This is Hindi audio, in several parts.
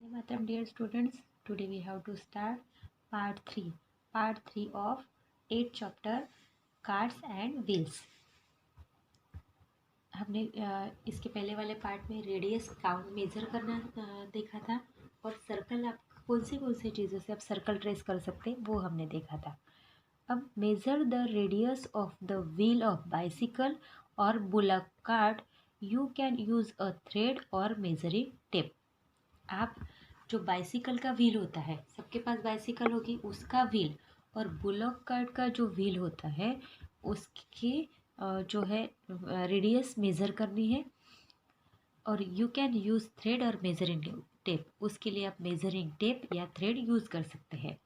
Matram, dear students, today we have to start part 3 of 8th chapter cards and wheels. हमने इसके पहले वाले पार्ट में रेडियस काउंट मेज़र करना देखा था और सर्कल आप कौन सी चीज़ों से आप सर्कल ट्रेस कर सकते हैं वो हमने देखा था। अब measure the radius of the wheel of bicycle और bullock cart, you can use a thread और मेजरिंग टेप। आप जो बाइसिकल का व्हील होता है, सबके पास बाइसिकल होगी, उसका व्हील और बुलॉक कार्ट का जो व्हील होता है उसकी जो है रेडियस मेज़र करनी है और यू कैन यूज़ थ्रेड और मेजरिंग टेप। उसके लिए आप मेजरिंग टेप या थ्रेड यूज़ कर सकते हैं।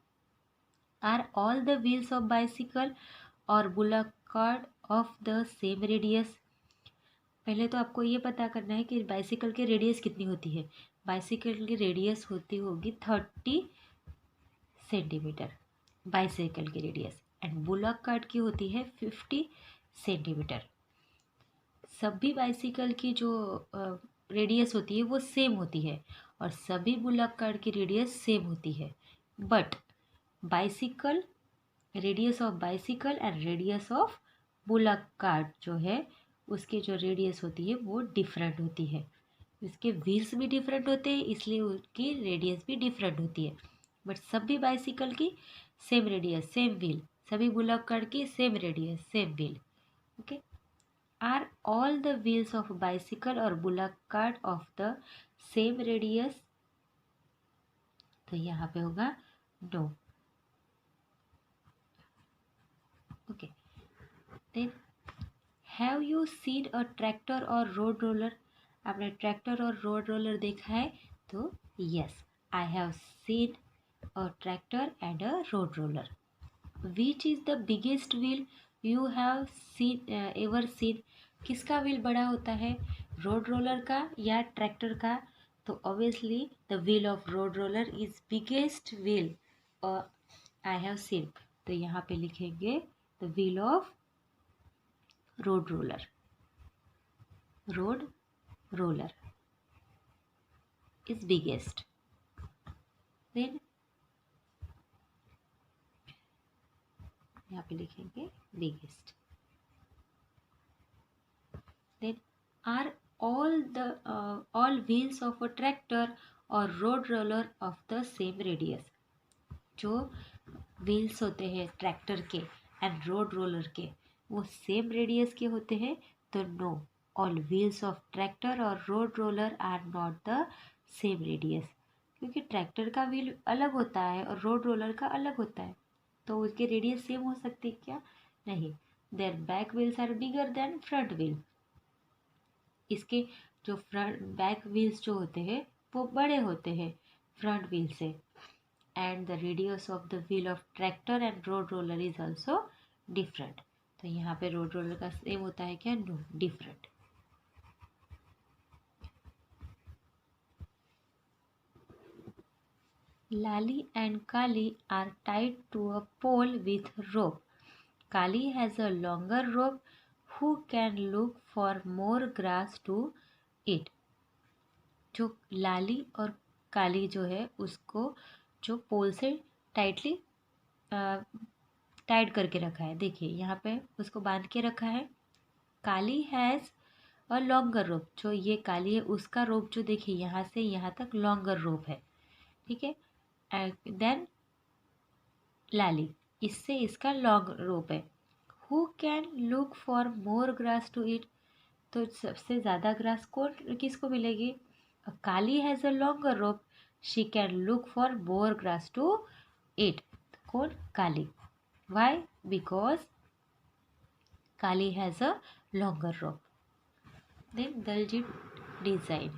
Are all the wheels of bicycle और bullock cart of the same radius. पहले तो आपको ये पता करना है कि बाइसिकल की रेडियस कितनी होती है। बाइसिकल की रेडियस होगी 30 सेंटीमीटर बाइसिकल की रेडियस, एंड बुलॉक कार्ट की होती है 50 सेंटीमीटर। सभी बाइसिकल की जो रेडियस होती है वो सेम होती है और सभी बुलॉक कार्ट की रेडियस सेम होती है, but bicycle radius of bicycle and radius of bullock cart जो है उसकी जो रेडियस होती है वो डिफरेंट होती है। इसके व्हील्स भी डिफरेंट होते हैं, इसलिए उसकी रेडियस भी डिफरेंट होती है, बट सभी बाइसिकल की सेम रेडियस सेम व्हील, सभी बुलॉक कार्ट की same radius same wheel. Okay, are all the wheels of bicycle और bullock cart of the same radius, तो यहाँ पे होगा no. Okay, then have you seen a tractor और रोड रोलर। आपने ट्रैक्टर और रोड रोलर देखा है? तो yes, I have seen a tractor and a road roller. Which is the biggest wheel you have seen ever seen. किसका व्हील बड़ा होता है, रोड रोलर का या ट्रैक्टर का? तो obviously the wheel of road roller is biggest wheel I have scene. तो यहाँ पे लिखेंगे the wheel of road roller is biggest. Then यहाँ पे लिखेंगे biggest. Then are all wheels of a tractor or road roller of the same radius? जो व्हील्स होते हैं ट्रैक्टर के एंड रोड रोलर के वो सेम रेडियस के होते हैं? तो no, all wheels of tractor और road roller are not the same radius, क्योंकि ट्रैक्टर का व्हील अलग होता है और रोड रोलर का अलग होता है, तो उसके रेडियस सेम हो सकती है क्या? नहीं। Their back wheels are bigger than front wheel. इसके जो फ्रंट बैक व्हील्स जो होते हैं वो बड़े होते हैं फ्रंट व्हील से, and the radius of the wheel of tractor and road roller is also different. तो यहाँ पे रोड रोलर का सेम होता है क्या? No, different. Lali and Kali are tied to a pole with rope. Kali has a longer rope. Who can look for more grass to eat? जो लाली और काली जो है उसको जो पोल से टाइटली टाइट करके रखा है, देखिए यहाँ पे उसको बांध के रखा है। काली हैज़ अ लॉन्गर रोप, जो ये काली है उसका रोप जो देखिए यहाँ से यहाँ तक लॉन्गर रोप है, ठीक है। देन लाली, इससे इसका लॉन्ग रोप है। Who can look for more grass to eat, तो सबसे ज़्यादा ग्रास कौन किसको मिलेगी? Kali has a longer rope, she can look for more grass to eat. कौन? Kali. Why? Because Kali has a longer rope. Then Daljit design.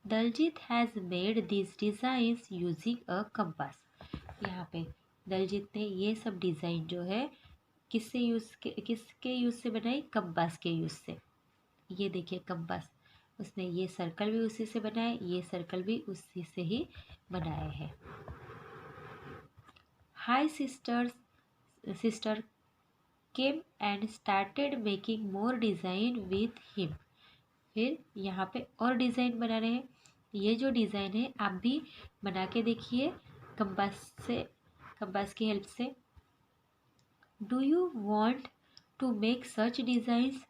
Daljit has made these designs using a compass. यहाँ पे दलजीत ने ये सब डिज़ाइन जो है किसके यूज़ से बनाई? कंपास के यूज़ से। ये देखिए कंपास, उसने ये सर्कल भी उसी से बनाए, ये सर्कल भी उसी से ही बनाए हैं। High sister came and started making more design with him. फिर यहाँ पे और डिज़ाइन बना रहे हैं, ये जो डिज़ाइन है आप भी बना के देखिए कंपास की हेल्प से। Do you want to make such designs?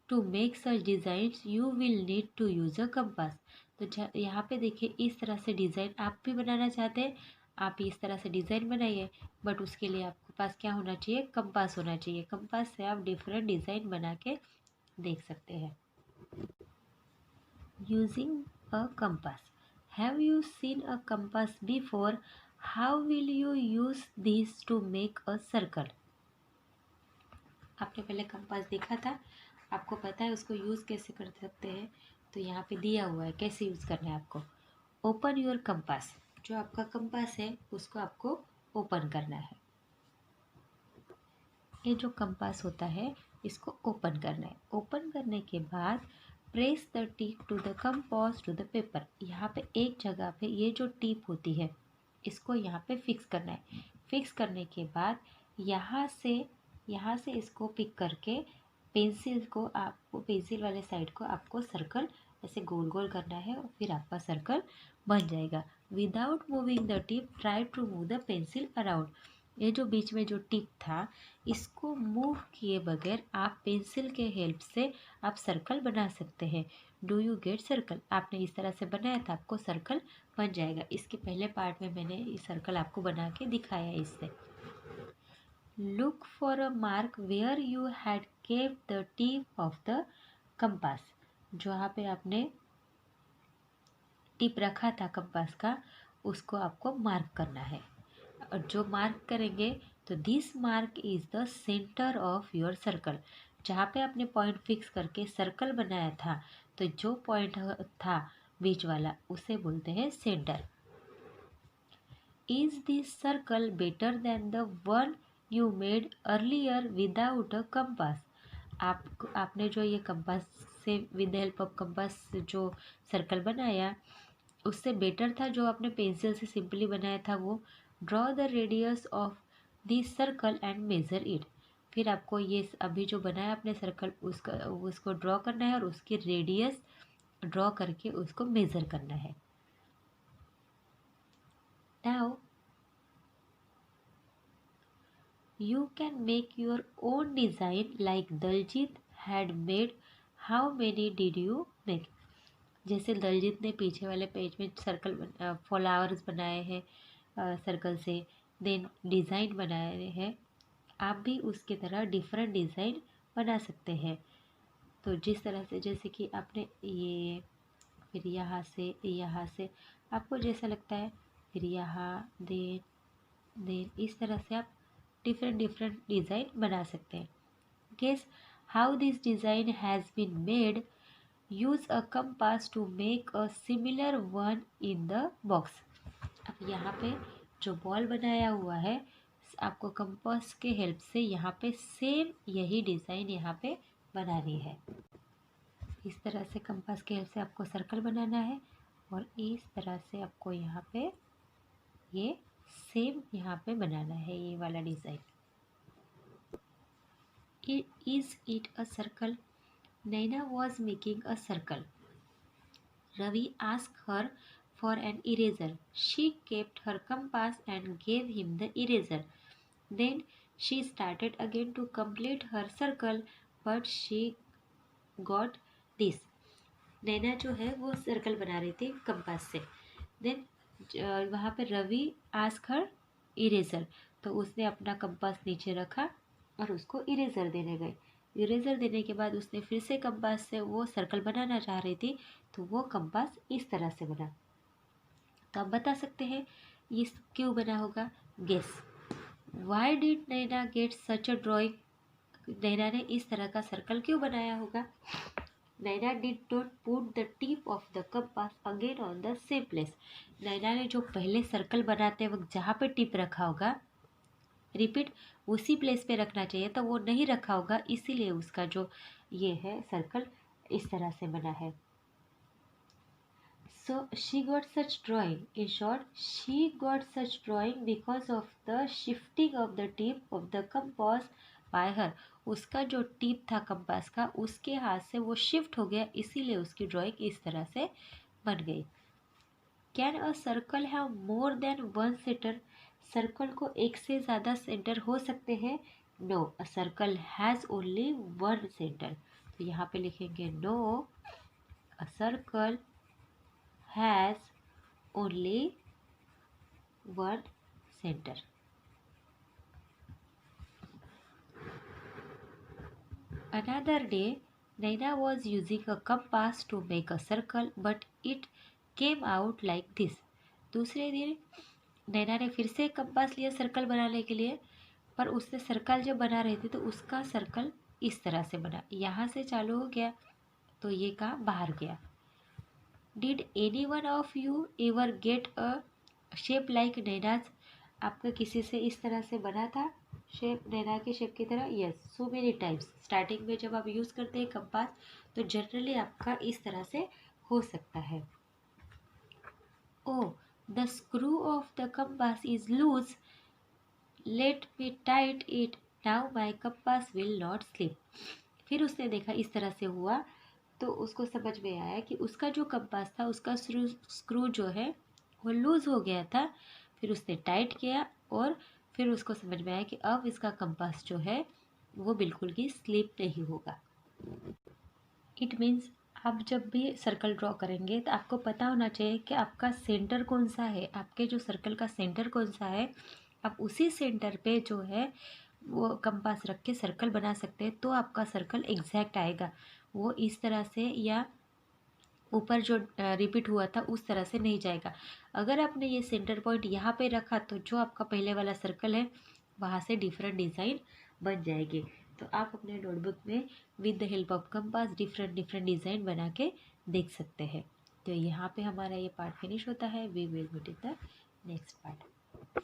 To make such designs you will need to use a compass. तो यहाँ पे देखिए, इस तरह से डिज़ाइन आप भी बनाना चाहते हैं, आप इस तरह से डिज़ाइन बनाइए, बट उसके लिए आपके पास क्या होना चाहिए? कंपास होना चाहिए। कंपास से आप डिफरेंट डिज़ाइन बना के देख सकते हैं। Using a compass, have you seen a compass before? How will you use this to make a circle? आपने पहले कंपास देखा था, आपको पता है उसको यूज़ कैसे कर सकते हैं। तो यहाँ पे दिया हुआ है कैसे यूज़ करना है आपको। ओपन योर कंपास, जो आपका कंपास है उसको आपको ओपन करना है। ये जो कंपास होता है इसको ओपन करना है। ओपन करने के बाद press the tip to the compass to the paper. यहाँ पे एक जगह पे ये जो टिप होती है इसको यहाँ पे फिक्स करना है। फिक्स करने के बाद यहाँ से इसको पिक करके पेंसिल वाले साइड को आपको सर्कल ऐसे गोल गोल करना है और फिर आपका सर्कल बन जाएगा। Without moving the tip try to move the pencil around. ये जो बीच में जो टिप था इसको मूव किए बगैर आप पेंसिल के हेल्प से आप सर्कल बना सकते हैं। Do you get circle? आपने इस तरह से बनाया था, आपको सर्कल बन जाएगा। इसके पहले पार्ट में मैंने ये सर्कल आपको बना के दिखाया है इससे। Look for a mark where you had kept the tip of the compass. जहाँ पे आपने टिप रखा था कंपास का उसको आपको मार्क करना है। और जो मार्क करेंगे तो this mark is the centre of your circle. जहाँ पे आपने पॉइंट फिक्स करके सर्कल बनाया था तो जो पॉइंट था बीच वाला उसे बोलते हैं centre. Is this circle better than the one you made earlier without a compass? आपने जो ये कंपास से विद हेल्प ऑफ कंपास जो सर्कल बनाया उससे बेटर था जो आपने पेंसिल से सिंपली बनाया था वो। Draw the radius of this circle and measure it. फिर आपको ये अभी जो बनाया आपने सर्कल उसको ड्रॉ करना है और उसकी रेडियस ड्रॉ करके उसको मेज़र करना है। Now you can make your own design like Daljit had made. How many did you make? जैसे दलजीत ने पीछे वाले पेज में सर्कल फ्लावर्स बनाए हैं सर्कल से, देन डिज़ाइन बनाए हैं, आप भी उसकी तरह डिफरेंट डिज़ाइन बना सकते हैं। तो जिस तरह से जैसे कि आपने ये फिर यहाँ से आपको जैसा लगता है, फिर यहाँ देन इस तरह से आप डिफरेंट डिफरेंट डिज़ाइन बना सकते हैं। Guess how this design has been made. Use a compass to make a similar one in the box. अब यहाँ पे जो बॉल बनाया हुआ है आपको कंपास के हेल्प से यहाँ पे सेम यही डिज़ाइन यहाँ पे बनानी है। इस तरह से कंपास के हेल्प से आपको सर्कल बनाना है और इस तरह से आपको यहाँ पे ये सेम यहाँ पे बनाना है ये वाला design. Is it a circle? Naina was making a circle. Ravi asked her for an eraser. She kept her compass and gave him the eraser. Then she started again to complete her circle, but she got this. नैना जो है वो सर्कल बना रही थी कंपास से। देन वहाँ पे रवि आस्क हर इरेजर, तो उसने अपना कंपास नीचे रखा और उसको इरेजर देने गए। इरेजर देने के बाद उसने फिर से कंपास से वो सर्कल बनाना चाह रही थी तो वो कंपास इस तरह से बना। तो आप बता सकते हैं ये क्यों बना होगा। Guess why did Naina get such a drawing? Naina ने इस तरह का सर्कल क्यों बनाया होगा। Naina did not put the tip of the compass again on the same place. Naina ने जो पहले सर्कल बनाते वक्त जहाँ पे टिप रखा होगा रिपीट उसी प्लेस पे रखना चाहिए, तो वो नहीं रखा होगा, इसीलिए उसका जो ये है सर्कल इस तरह से बना है। So she got such drawing. In short, she got such drawing because of the shifting of the tip of the compass by her. उसका जो टिप था कंपास का उसके हाथ से वो शिफ्ट हो गया, इसीलिए उसकी ड्राइंग इस तरह से बन गई। Can a circle have more than one centre? Circle को एक से ज़्यादा सेंटर हो सकते हैं? No, a circle has only one centre. तो यहाँ पे लिखेंगे no, a circle has only one centre. Another day, Naina was using a compass to make a circle, but it came out like this. दूसरे दिन नैना ने फिर से कंपास लिया सर्कल बनाने के लिए, पर उसने सर्कल जब बना रही थी तो उसका सर्कल इस तरह से बना, यहाँ से चालू हो गया तो ये कहाँ बाहर गया। Did any one of you ever get a shape like Naina's? आपका किसी से इस तरह से बना था शेप, नैना के शेप की तरह? Yes, so many times. Starting में जब आप यूज़ करते हैं कंपास तो जनरली आपका इस तरह से हो सकता है। Oh, the screw of the compass is loose, let me tight it, now my compass will not slip. फिर उसने देखा इस तरह से हुआ तो उसको समझ में आया कि उसका जो कंपास था उसका स्क्रू जो है वो लूज़ हो गया था। फिर उसने टाइट किया और फिर उसको समझ में आया कि अब इसका कंपास जो है वो बिल्कुल भी स्लिप नहीं होगा। इट मीन्स आप जब भी सर्कल ड्रॉ करेंगे तो आपको पता होना चाहिए कि आपका सेंटर कौन सा है, आपके जो सर्कल का सेंटर कौन सा है। आप उसी सेंटर पे जो है वो कंपास रख के सर्कल बना सकते हैं तो आपका सर्कल एग्जैक्ट आएगा। वो इस तरह से या ऊपर जो रिपीट हुआ था उस तरह से नहीं जाएगा। अगर आपने ये सेंटर पॉइंट यहाँ पे रखा तो जो आपका पहले वाला सर्कल है वहाँ से डिफरेंट डिज़ाइन बन जाएगी। तो आप अपने नोटबुक में with the help of compass different different design बना के देख सकते हैं। तो यहाँ पे हमारा ये पार्ट फिनिश होता है। We will meet in the next part.